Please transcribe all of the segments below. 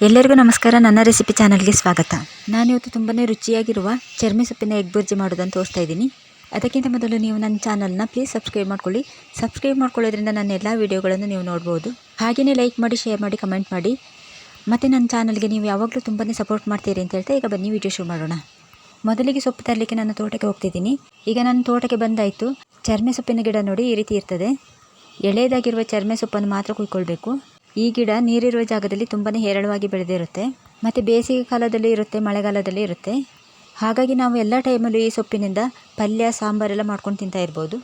ಎಲ್ಲರಿಗೂ ನಮಸ್ಕಾರ. ನನ್ನ ರೆಸಿಪಿ ಚಾನಲ್ಗೆ ಸ್ವಾಗತ. ನಾನಿವತ್ತು ತುಂಬಾ ರುಚಿಯಾಗಿರುವ ಚರ್ಮಿ ಸೊಪ್ಪಿನ ಎಗ್ ಬುರ್ಜಿ ಮಾಡೋದನ್ನು ತೋರಿಸ್ತಾ ಇದ್ದೀನಿ. ಅದಕ್ಕಿಂತ ಮೊದಲು ನೀವು ನನ್ನ ಚಾನಲ್ನ ಪ್ಲೀಸ್ ಸಬ್ಸ್ಕ್ರೈಬ್ ಮಾಡ್ಕೊಳ್ಳಿ. ಸಬ್ಸ್ಕ್ರೈಬ್ ಮಾಡ್ಕೊಳ್ಳೋದ್ರಿಂದ ನನ್ನ ಎಲ್ಲ ವೀಡಿಯೋಗಳನ್ನು ನೀವು ನೋಡ್ಬೋದು. ಹಾಗೆಯೇ ಲೈಕ್ ಮಾಡಿ, ಶೇರ್ ಮಾಡಿ, ಕಮೆಂಟ್ ಮಾಡಿ. ಮತ್ತು ನನ್ನ ಚಾನಲ್ಗೆ ನೀವು ಯಾವಾಗಲೂ ತುಂಬಾ ಸಪೋರ್ಟ್ ಮಾಡ್ತೀರಿ ಅಂತ ಹೇಳ್ತಾ ಈಗ ಬನ್ನಿ ವಿಡಿಯೋ ಶುರು ಮಾಡೋಣ. ಮೊದಲಿಗೆ ಸೊಪ್ಪು ತರಲಿಕ್ಕೆ ನನ್ನ ತೋಟಕ್ಕೆ ಹೋಗ್ತಿದ್ದೀನಿ. ಈಗ ನನ್ನ ತೋಟಕ್ಕೆ ಬಂದಾಯಿತು. ಚರ್ಮೆ ಸೊಪ್ಪಿನ ಗಿಡ ನೋಡಿ ಈ ರೀತಿ ಇರ್ತದೆ. ಎಳೆಯದಾಗಿರುವ ಚರ್ಮೆ ಸೊಪ್ಪನ್ನು ಮಾತ್ರ ಕುಯ್ಕೊಳ್ಬೇಕು. ಈ ಗಿಡ ನೀರಿರುವ ಜಾಗದಲ್ಲಿ ತುಂಬಾ ಹೇರಳವಾಗಿ ಬೆಳೆದಿರುತ್ತೆ ಮತ್ತು ಬೇಸಿಗೆ ಕಾಲದಲ್ಲಿ ಇರುತ್ತೆ, ಮಳೆಗಾಲದಲ್ಲಿ ಇರುತ್ತೆ. ಹಾಗಾಗಿ ನಾವು ಎಲ್ಲ ಟೈಮಲ್ಲೂ ಈ ಸೊಪ್ಪಿನಿಂದ ಪಲ್ಯ, ಸಾಂಬಾರೆಲ್ಲ ಮಾಡ್ಕೊಂಡು ತಿಂತಾ ಇರ್ಬೋದು.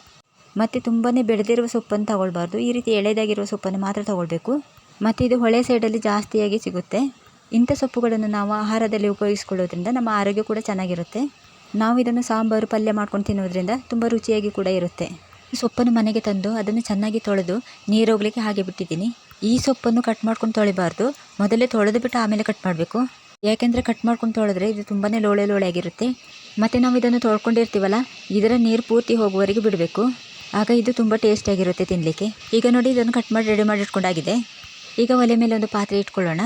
ಮತ್ತು ತುಂಬಾ ಬೆಳೆದಿರುವ ಸೊಪ್ಪನ್ನು ತಗೊಳ್ಬಾರ್ದು. ಈ ರೀತಿ ಎಳೆದಾಗಿರುವ ಸೊಪ್ಪನ್ನು ಮಾತ್ರ ತಗೊಳ್ಬೇಕು. ಮತ್ತು ಇದು ಹೊಳೆ ಸೈಡಲ್ಲಿ ಜಾಸ್ತಿಯಾಗಿ ಸಿಗುತ್ತೆ. ಇಂಥ ಸೊಪ್ಪುಗಳನ್ನು ನಾವು ಆಹಾರದಲ್ಲಿ ಉಪಯೋಗಿಸ್ಕೊಳ್ಳೋದ್ರಿಂದ ನಮ್ಮ ಆರೋಗ್ಯ ಕೂಡ ಚೆನ್ನಾಗಿರುತ್ತೆ. ನಾವು ಇದನ್ನು ಸಾಂಬಾರು, ಪಲ್ಯ ಮಾಡ್ಕೊಂಡು ತಿನ್ನೋದ್ರಿಂದ ತುಂಬ ರುಚಿಯಾಗಿ ಕೂಡ ಇರುತ್ತೆ. ಸೊಪ್ಪನ್ನು ಮನೆಗೆ ತಂದು ಅದನ್ನು ಚೆನ್ನಾಗಿ ತೊಳೆದು ನೀರು ಹೋಗ್ಲಿಕ್ಕೆ ಹಾಗೆ ಬಿಟ್ಟಿದ್ದೀನಿ. ಈ ಸೊಪ್ಪನ್ನು ಕಟ್ ಮಾಡ್ಕೊಂಡು ತೊಳಿಬಾರ್ದು. ಮೊದಲೇ ತೊಳೆದು ಬಿಟ್ಟು ಆಮೇಲೆ ಕಟ್ ಮಾಡಬೇಕು. ಯಾಕೆಂದರೆ ಕಟ್ ಮಾಡ್ಕೊಂಡು ತೊಳೆದ್ರೆ ಇದು ತುಂಬಾ ಲೋಳೆ ಆಗಿರುತ್ತೆ. ಮತ್ತು ನಾವು ಇದನ್ನು ತೊಳ್ಕೊಂಡಿರ್ತೀವಲ್ಲ, ಇದರ ನೀರು ಪೂರ್ತಿ ಹೋಗುವವರೆಗೆ ಬಿಡಬೇಕು. ಆಗ ಇದು ತುಂಬ ಟೇಸ್ಟಿಯಾಗಿರುತ್ತೆ ತಿನ್ನಲಿಕ್ಕೆ. ಈಗ ನೋಡಿ, ಇದನ್ನು ಕಟ್ ಮಾಡಿ ರೆಡಿ ಮಾಡಿ ಇಟ್ಕೊಂಡಾಗಿದೆ. ಈಗ ಒಲೆ ಮೇಲೆ ಒಂದು ಪಾತ್ರೆ ಇಟ್ಕೊಳ್ಳೋಣ.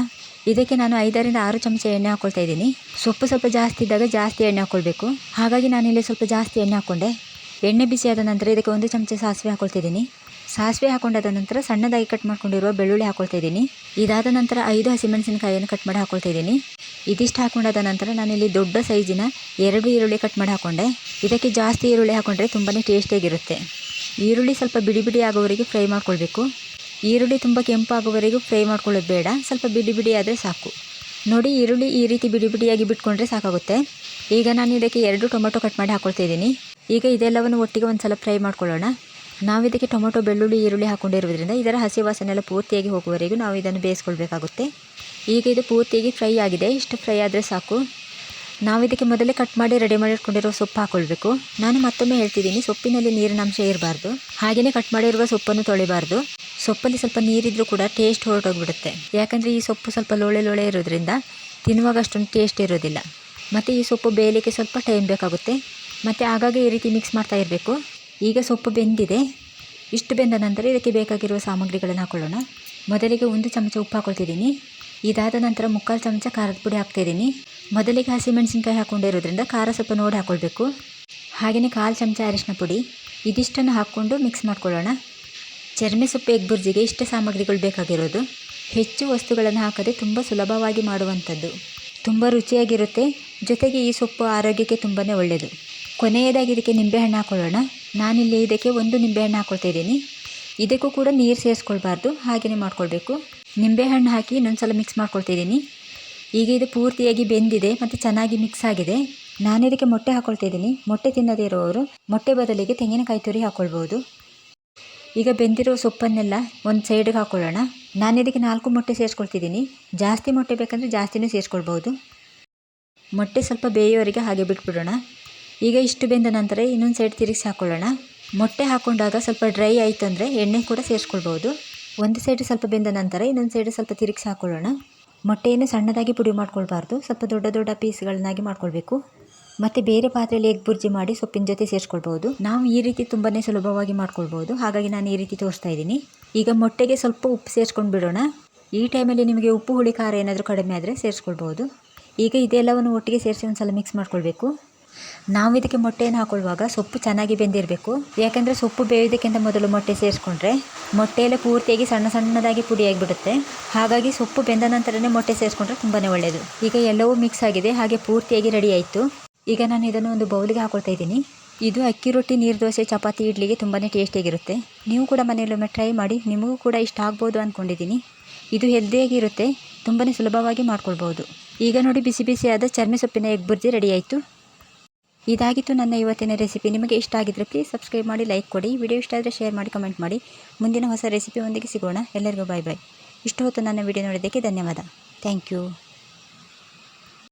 ಇದಕ್ಕೆ ನಾನು 5ರಿಂದ 6 ಚಮಚ ಎಣ್ಣೆ ಹಾಕ್ಕೊಳ್ತಾ ಇದ್ದೀನಿ. ಸೊಪ್ಪು ಸ್ವಲ್ಪ ಜಾಸ್ತಿ ಇದ್ದಾಗ ಜಾಸ್ತಿ ಎಣ್ಣೆ ಹಾಕ್ಕೊಳ್ಬೇಕು. ಹಾಗಾಗಿ ನಾನಿಲ್ಲಿ ಸ್ವಲ್ಪ ಜಾಸ್ತಿ ಎಣ್ಣೆ ಹಾಕ್ಕೊಂಡೆ. ಎಣ್ಣೆ ಬಿಸಿಯಾದ ನಂತರ ಇದಕ್ಕೆ 1 ಚಮಚ ಸಾಸಿವೆ ಹಾಕ್ಕೊಳ್ತಿದ್ದೀನಿ. ಸಾಸಿವೆ ಹಾಕೊಂಡಾದ ನಂತರ ಸಣ್ಣದಾಗಿ ಕಟ್ ಮಾಡ್ಕೊಂಡಿರುವ ಬೆಳ್ಳುಳ್ಳಿ ಹಾಕ್ಕೊಳ್ತಾ ಇದ್ದೀನಿ. ಇದಾದ ನಂತರ 5 ಹಸಿಮೆಣಸಿನಕಾಯಿಯನ್ನು ಕಟ್ ಮಾಡಿ ಹಾಕ್ಕೊಳ್ತಾ ಇದ್ದೀನಿ. ಇದಿಷ್ಟು ಹಾಕೊಂಡಾದ ನಂತರ ನಾನಿಲ್ಲಿ ದೊಡ್ಡ ಸೈಜಿನ 2 ಈರುಳ್ಳಿ ಕಟ್ ಮಾಡಿ ಹಾಕ್ಕೊಂಡೆ. ಇದಕ್ಕೆ ಜಾಸ್ತಿ ಈರುಳ್ಳಿ ಹಾಕ್ಕೊಂಡ್ರೆ ತುಂಬಾ ಟೇಸ್ಟಿಯಾಗಿರುತ್ತೆ. ಈರುಳ್ಳಿ ಸ್ವಲ್ಪ ಬಿಡಿ ಬಿಡಿ ಆಗೋವರೆಗೆ ಫ್ರೈ ಮಾಡ್ಕೊಳ್ಬೇಕು. ಈರುಳ್ಳಿ ತುಂಬ ಕೆಂಪಾಗೋವರೆಗೂ ಫ್ರೈ ಮಾಡ್ಕೊಳ್ಳೋದು ಬೇಡ, ಸ್ವಲ್ಪ ಬಿಡಿ ಬಿಡಿ ಆದರೆ ಸಾಕು. ನೋಡಿ, ಈರುಳ್ಳಿ ಈ ರೀತಿ ಬಿಡಿ ಬಿಡಿಯಾಗಿ ಬಿಟ್ಕೊಂಡ್ರೆ ಸಾಕಾಗುತ್ತೆ. ಈಗ ನಾನು ಇದಕ್ಕೆ 2 ಟೊಮೆಟೊ ಕಟ್ ಮಾಡಿ ಹಾಕ್ಕೊಳ್ತಾ ಇದ್ದೀನಿ. ಈಗ ಇದೆಲ್ಲವನ್ನು ಒಟ್ಟಿಗೆ ಒಂದು ಸಲ ಫ್ರೈ ಮಾಡ್ಕೊಳ್ಳೋಣ. ನಾವು ಇದಕ್ಕೆ ಟೊಮೊಟೊ, ಬೆಳ್ಳುಳ್ಳಿ, ಈರುಳ್ಳಿ ಹಾಕ್ಕೊಂಡಿರೋದ್ರಿಂದ ಇದರ ಹಸಿ ವಾಸನೆ ಎಲ್ಲ ಪೂರ್ತಿಯಾಗಿ ಹೋಗುವವರೆಗೂ ನಾವು ಇದನ್ನು ಬೇಯಿಸ್ಕೊಳ್ಬೇಕಾಗುತ್ತೆ. ಈಗ ಇದು ಪೂರ್ತಿಯಾಗಿ ಫ್ರೈ ಆಗಿದೆ. ಇಷ್ಟು ಫ್ರೈ ಆದರೆ ಸಾಕು. ನಾವು ಇದಕ್ಕೆ ಮೊದಲೇ ಕಟ್ ಮಾಡಿ ರೆಡಿ ಮಾಡಿ ಇಟ್ಕೊಂಡಿರೋ ಸೊಪ್ಪು ಹಾಕ್ಕೊಳ್ಬೇಕು. ನಾನು ಮತ್ತೊಮ್ಮೆ ಹೇಳ್ತಿದ್ದೀನಿ, ಸೊಪ್ಪಿನಲ್ಲಿ ನೀರಿನ ಅಂಶ ಇರಬಾರ್ದು. ಹಾಗೆಯೇ ಕಟ್ ಮಾಡಿರುವ ಸೊಪ್ಪನ್ನು ತೊಳಿಬಾರ್ದು. ಸೊಪ್ಪಲ್ಲಿ ಸ್ವಲ್ಪ ನೀರಿದ್ರೂ ಕೂಡ ಟೇಸ್ಟ್ ಹೊರಟೋಗ್ಬಿಡುತ್ತೆ. ಯಾಕಂದರೆ ಈ ಸೊಪ್ಪು ಸ್ವಲ್ಪ ಲೋಳೆ ಇರೋದ್ರಿಂದ ತಿನ್ನುವಾಗ ಅಷ್ಟೊಂದು ಟೇಸ್ಟ್ ಇರೋದಿಲ್ಲ. ಮತ್ತು ಈ ಸೊಪ್ಪು ಬೇಯಲಿಕ್ಕೆ ಸ್ವಲ್ಪ ಟೈಮ್ ಬೇಕಾಗುತ್ತೆ. ಮತ್ತು ಆಗಾಗ ಈ ರೀತಿ ಮಿಕ್ಸ್ ಮಾಡ್ತಾ ಇರಬೇಕು. ಈಗ ಸೊಪ್ಪು ಬೆಂದಿದೆ. ಇಷ್ಟು ಬೆಂದ ನಂತರ ಇದಕ್ಕೆ ಬೇಕಾಗಿರುವ ಸಾಮಗ್ರಿಗಳನ್ನು ಹಾಕ್ಕೊಳ್ಳೋಣ. ಮೊದಲಿಗೆ 1 ಚಮಚ ಉಪ್ಪು ಹಾಕ್ಕೊಳ್ತಿದ್ದೀನಿ. ಇದಾದ ನಂತರ 3/4 ಚಮಚ ಖಾರದ ಪುಡಿ ಹಾಕ್ತಾಯಿದ್ದೀನಿ. ಮೊದಲಿಗೆ ಹಸಿಮೆಣಸಿನ್ಕಾಯಿ ಹಾಕ್ಕೊಂಡಿರೋದ್ರಿಂದ ಖಾರ ಸ್ವಲ್ಪ ನೋಡಿ ಹಾಕ್ಕೊಳ್ಬೇಕು. ಹಾಗೆಯೇ 1/4 ಚಮಚ ಅರಿಶಿನ ಪುಡಿ. ಇದಿಷ್ಟನ್ನು ಹಾಕ್ಕೊಂಡು ಮಿಕ್ಸ್ ಮಾಡ್ಕೊಳ್ಳೋಣ. ಚರ್ಮೆ ಸೊಪ್ಪು ಎಗ್ ಬುರ್ಜಿಗೆ ಇಷ್ಟು ಸಾಮಗ್ರಿಗಳು ಬೇಕಾಗಿರೋದು. ಹೆಚ್ಚು ವಸ್ತುಗಳನ್ನು ಹಾಕದೆ ತುಂಬ ಸುಲಭವಾಗಿ ಮಾಡುವಂಥದ್ದು. ತುಂಬ ರುಚಿಯಾಗಿರುತ್ತೆ. ಜೊತೆಗೆ ಈ ಸೊಪ್ಪು ಆರೋಗ್ಯಕ್ಕೆ ತುಂಬಾ ಒಳ್ಳೆಯದು. ಕೊನೆಯದಾಗಿ ಇದಕ್ಕೆ ನಿಂಬೆಹಣ್ಣು ಹಾಕ್ಕೊಳ್ಳೋಣ. ನಾನಿಲ್ಲಿ ಇದಕ್ಕೆ 1 ನಿಂಬೆಹಣ್ಣು ಹಾಕ್ಕೊಳ್ತಾ ಇದ್ದೀನಿ. ಇದಕ್ಕೂ ಕೂಡ ನೀರು ಸೇರಿಸ್ಕೊಳ್ಬಾರ್ದು, ಹಾಗೆಯೇ ಮಾಡ್ಕೊಳ್ಬೇಕು. ನಿಂಬೆಹಣ್ಣು ಹಾಕಿ ಇನ್ನೊಂದು ಸಲ ಮಿಕ್ಸ್ ಮಾಡ್ಕೊಳ್ತಾ ಇದ್ದೀನಿ. ಈಗ ಇದು ಪೂರ್ತಿಯಾಗಿ ಬೆಂದಿದೆ ಮತ್ತು ಚೆನ್ನಾಗಿ ಮಿಕ್ಸ್ ಆಗಿದೆ. ನಾನು ಇದಕ್ಕೆ ಮೊಟ್ಟೆ ಹಾಕ್ಕೊಳ್ತಾ ಇದ್ದೀನಿ. ಮೊಟ್ಟೆ ತಿನ್ನದೇ ಇರೋರು ಮೊಟ್ಟೆ ಬದಲಿಗೆ ತೆಂಗಿನಕಾಯಿ ತುರಿ ಹಾಕ್ಕೊಳ್ಬೋದು. ಈಗ ಬೆಂದಿರೋ ಸೊಪ್ಪನ್ನೆಲ್ಲ ಒಂದು ಸೈಡಿಗೆ ಹಾಕ್ಕೊಳ್ಳೋಣ. ನಾನು ಇದಕ್ಕೆ 4 ಮೊಟ್ಟೆ ಸೇರಿಸ್ಕೊಳ್ತಿದ್ದೀನಿ. ಜಾಸ್ತಿ ಮೊಟ್ಟೆ ಬೇಕಂದರೆ ಜಾಸ್ತಿನೂ ಸೇರಿಸ್ಕೊಳ್ಬೋದು. ಮೊಟ್ಟೆ ಸ್ವಲ್ಪ ಬೇಯೋವರೆಗೆ ಹಾಗೆ ಬಿಟ್ಬಿಡೋಣ. ಈಗ ಇಷ್ಟು ಬೆಂದ ನಂತರ ಇನ್ನೊಂದು ಸೈಡ್ ತಿರುಗಿಸಿ ಹಾಕ್ಕೊಳ್ಳೋಣ. ಮೊಟ್ಟೆ ಹಾಕ್ಕೊಂಡಾಗ ಸ್ವಲ್ಪ ಡ್ರೈ ಆಯಿತು ಅಂದರೆ ಎಣ್ಣೆ ಕೂಡ ಸೇರಿಸ್ಕೊಳ್ಬೋದು. ಒಂದು ಸೈಡ್ ಸ್ವಲ್ಪ ಬೆಂದ ನಂತರ ಇನ್ನೊಂದು ಸೈಡ್ ಸ್ವಲ್ಪ ತಿರುಗಿಸಿ ಹಾಕ್ಕೊಳ್ಳೋಣ. ಮೊಟ್ಟೆಯನ್ನು ಸಣ್ಣದಾಗಿ ಪುಡಿ ಮಾಡ್ಕೊಳ್ಬಾರ್ದು, ಸ್ವಲ್ಪ ದೊಡ್ಡ ಪೀಸ್ಗಳನ್ನಾಗಿ ಮಾಡ್ಕೊಳ್ಬೇಕು. ಮತ್ತು ಬೇರೆ ಪಾತ್ರೆಯಲ್ಲಿ ಎಗ್ ಬುರ್ಜಿ ಮಾಡಿ ಸೊಪ್ಪಿನ ಜೊತೆ ಸೇರಿಸ್ಕೊಳ್ಬೋದು. ನಾವು ಈ ರೀತಿ ತುಂಬಾ ಸುಲಭವಾಗಿ ಮಾಡ್ಕೊಳ್ಬೋದು. ಹಾಗಾಗಿ ನಾನು ಈ ರೀತಿ ತೋರಿಸ್ತಾ ಇದ್ದೀನಿ. ಈಗ ಮೊಟ್ಟೆಗೆ ಸ್ವಲ್ಪ ಉಪ್ಪು ಸೇರಿಸ್ಕೊಂಡು ಬಿಡೋಣ. ಈ ಟೈಮಲ್ಲಿ ನಿಮಗೆ ಉಪ್ಪು, ಹುಳಿ, ಖಾರ ಏನಾದರೂ ಕಡಿಮೆ ಆದರೆ ಸೇರಿಸ್ಕೊಳ್ಬೋದು. ಈಗ ಇದೆಲ್ಲವನ್ನು ಒಟ್ಟಿಗೆ ಸೇರಿಸಿ ಒಂದು ಸಲ ಮಿಕ್ಸ್ ಮಾಡ್ಕೊಳ್ಬೇಕು. ನಾವು ಇದಕ್ಕೆ ಮೊಟ್ಟೆಯನ್ನು ಹಾಕೊಳ್ಳುವಾಗ ಸೊಪ್ಪು ಚೆನ್ನಾಗಿ ಬೆಂದಿರಬೇಕು. ಯಾಕಂದರೆ ಸೊಪ್ಪು ಬೇಯೋದಕ್ಕಿಂತ ಮೊದಲು ಮೊಟ್ಟೆ ಸೇರಿಸ್ಕೊಂಡ್ರೆ ಮೊಟ್ಟೆಯಲ್ಲೇ ಪೂರ್ತಿಯಾಗಿ ಸಣ್ಣದಾಗಿ ಪುಡಿಯಾಗಿಬಿಡುತ್ತೆ. ಹಾಗಾಗಿ ಸೊಪ್ಪು ಬೆಂದ ನಂತರನೇ ಮೊಟ್ಟೆ ಸೇರಿಸ್ಕೊಂಡ್ರೆ ತುಂಬಾ ಒಳ್ಳೆಯದು. ಈಗ ಎಲ್ಲವೂ ಮಿಕ್ಸ್ ಆಗಿದೆ, ಹಾಗೆ ಪೂರ್ತಿಯಾಗಿ ರೆಡಿ ಆಯಿತು. ಈಗ ನಾನು ಇದನ್ನು ಒಂದು ಬೌಲಿಗೆ ಹಾಕ್ಕೊಳ್ತಾ ಇದ್ದೀನಿ. ಇದು ಅಕ್ಕಿ ರೊಟ್ಟಿ, ನೀರು ದೋಸೆ, ಚಪಾತಿ, ಇಡ್ಲಿಗೆ ತುಂಬಾ ಟೇಸ್ಟಿಯಾಗಿರುತ್ತೆ. ನೀವು ಕೂಡ ಮನೆಯಲ್ಲೊಮ್ಮೆ ಟ್ರೈ ಮಾಡಿ. ನಿಮಗೂ ಕೂಡ ಇಷ್ಟ ಆಗ್ಬೋದು ಅಂದ್ಕೊಂಡಿದ್ದೀನಿ. ಇದು ಹೆಲ್ದಿಯಾಗಿರುತ್ತೆ, ತುಂಬಾ ಸುಲಭವಾಗಿ ಮಾಡ್ಕೊಳ್ಬೋದು. ಈಗ ನೋಡಿ, ಬಿಸಿ ಬಿಸಿಯಾದ ಚರ್ಮೆ ಸೊಪ್ಪಿನ ಎಗ್ ಬುರ್ಜಿ ರೆಡಿ ಆಯಿತು. ಇದಾಗಿತ್ತು ನನ್ನ ಇವತ್ತಿನ ರೆಸಿಪಿ. ನಿಮಗೆ ಇಷ್ಟ ಆಗಿದ್ದರೆ ಪ್ಲೀಸ್ ಸಬ್ಸ್ಕ್ರೈಬ್ ಮಾಡಿ, ಲೈಕ್ ಕೊಡಿ. ವಿಡಿಯೋ ಇಷ್ಟ ಆದರೆ ಶೇರ್ ಮಾಡಿ, ಕಮೆಂಟ್ ಮಾಡಿ. ಮುಂದಿನ ಹೊಸ ರೆಸಿಪಿಯೊಂದಿಗೆ ಸಿಗೋಣ. ಎಲ್ಲರಿಗೂ ಬಾಯ್. ಇಷ್ಟು ಹೊತ್ತು ನನ್ನ ವಿಡಿಯೋ ನೋಡಿದ್ದಕ್ಕೆ ಧನ್ಯವಾದ. Thank you.